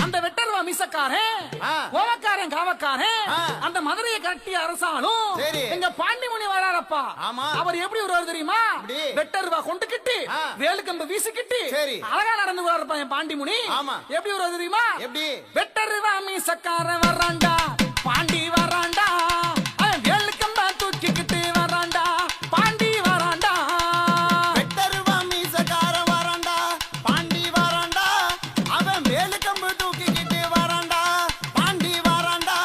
அந்த வெட்டருவா மீசக்காரன் கோவக்காரன் காவக்காரன் அந்த மதுரையை கட்டி அரசாலும் எங்க பாண்டிமுனி வராரப்பா. அவர் எப்படி வருவார் தெரியுமா? வெட்டருவா கொண்டுகிட்டு வேலுக்கம்பு வீசிக்கிட்டு அழகா நடந்து வராருப்பா என் பாண்டிமுனி. எப்படி வருவார் தெரியுமா? வெட்டருவா மீசக்காரன் வர்றாண்டா, பாண்டி வராண்டா, வேலுக்கம்ப தூக்கிக்கிட்டு வராண்டா, பாண்டி வராண்டா. வெட்டருவா மீசக்காரன் வராண்டா, பாண்டி வராண்டா, அவன் வேலுக்கம்பு தூக்கிக்கிட்டு வராண்டா, பாண்டி வராண்டா.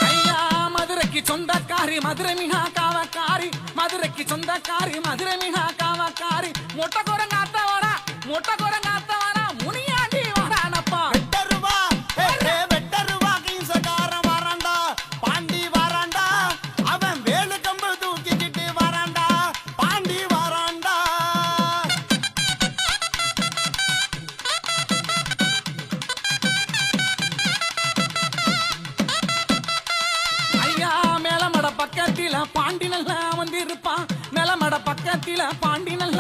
ஐயா மதுரைக்கு சொந்தக்காரி மதுரை மிகா காவக்காரி, மதுரைக்கு சொந்தக்காரி மதுரை மிகா காவக்காரி. மொட்டை குரங்காத்த வாடா, மொட்டை குரங்காத்த வாடா, முனியாண்டி வாடானப்பா. வெட்டருவா வெட்டருவா மீசக்காரன் வராண்டா, பாண்டி வராண்டா, அவன் வேலுக்கம்பு தூக்கிக்கிட்டு வராண்டா, பாண்டி வராண்டா. ஐயா மேலமட பக்கத்தில பாண்டி நல்லா வந்திருப்பான், மேலமட பக்கத்தில பாண்டி நல்லா